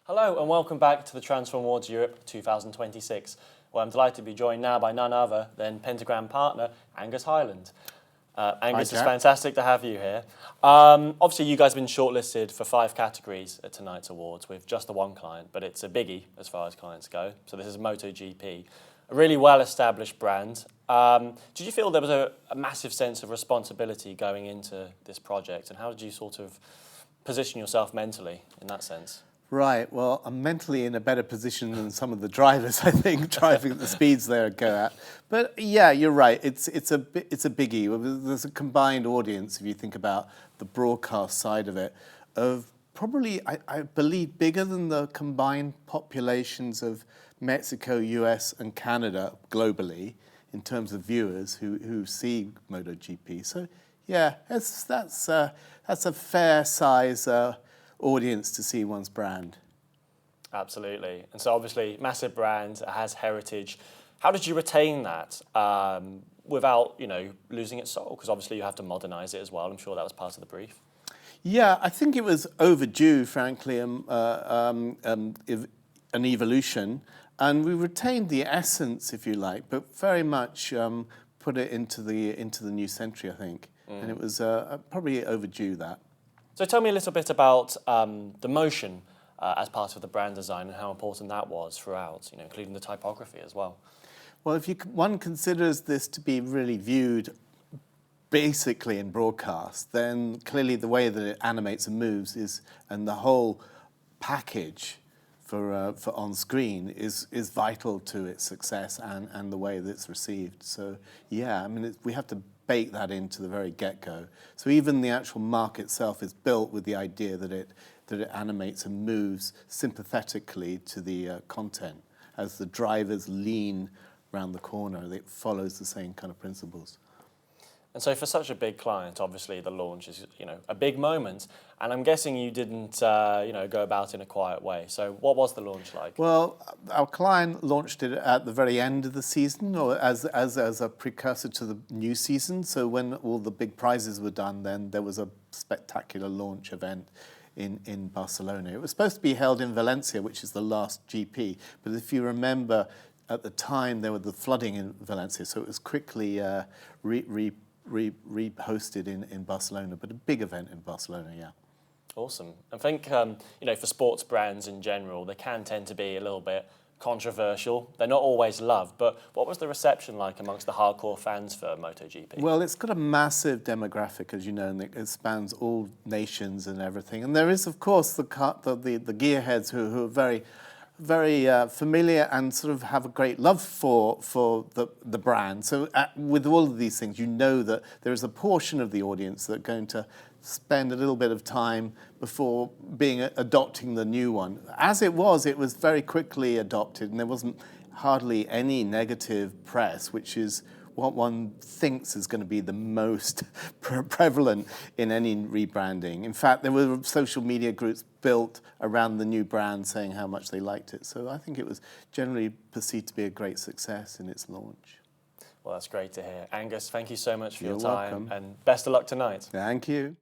Hello and welcome back to the Transform Awards Europe 2026, where I'm delighted to be joined now by none other than Pentagram partner Angus Hyland. Angus, it's fantastic to have you here. Obviously, you guys have been shortlisted for 5 categories at tonight's awards with just the one client, but it's a biggie as far as clients go. So this is MotoGP, a really well-established brand. Did you feel there was a massive sense of responsibility going into this project, and how did you sort of position yourself mentally in that sense? Right, well, I'm mentally in a better position than some of the drivers, I think, driving at the speeds they go at. But yeah, you're right, it's a biggie. There's a combined audience, if you think about the broadcast side of it, of probably, I believe, bigger than the combined populations of Mexico, US, and Canada globally, in terms of viewers who see MotoGP. So yeah, that's a fair size audience to see one's brand. Absolutely. And so obviously, massive brand, it has heritage. How did you retain that without, losing its soul? Because obviously you have to modernize it as well. I'm sure that was part of the brief. Yeah, I think it was overdue, frankly, an evolution. And we retained the essence, if you like, but very much put it into the new century, I think. And it was probably overdue, that. So tell me a little bit about the motion as part of the brand design and how important that was throughout, including the typography as well. Well, if one considers this to be really viewed basically in broadcast, then clearly the way that it animates and moves and the whole package for on screen is vital to its success and the way that it's received. So yeah, I mean, we have to bake that into the very get-go. So even the actual mark itself is built with the idea that it animates and moves sympathetically to the content. As the drivers lean around the corner, it follows the same kind of principles. And so for such a big client, obviously the launch is, a big moment. And I'm guessing you didn't, go about in a quiet way. So what was the launch like? Well, our client launched it at the very end of the season, or as a precursor to the new season. So when all the big prizes were done, then there was a spectacular launch event in Barcelona. It was supposed to be held in Valencia, which is the last GP. But if you remember, at the time there was the flooding in Valencia, so it was quickly re-hosted in Barcelona, but a big event in Barcelona, yeah. Awesome. I think, for sports brands in general, they can tend to be a little bit controversial. They're not always loved, but what was the reception like amongst the hardcore fans for MotoGP? Well, it's got a massive demographic, as you know, and it spans all nations and everything. And there is, of course, the gearheads who are very familiar and sort of have a great love for the brand. So with all of these things, you know that there is a portion of the audience that are going to spend a little bit of time before adopting the new one. As it was very quickly adopted, and there wasn't hardly any negative press, which is what one thinks is going to be the most prevalent in any rebranding. In fact, there were social media groups built around the new brand saying how much they liked it. So I think it was generally perceived to be a great success in its launch. Well, that's great to hear. Angus, thank you so much for You're your time, welcome. and best of luck tonight. Thank you.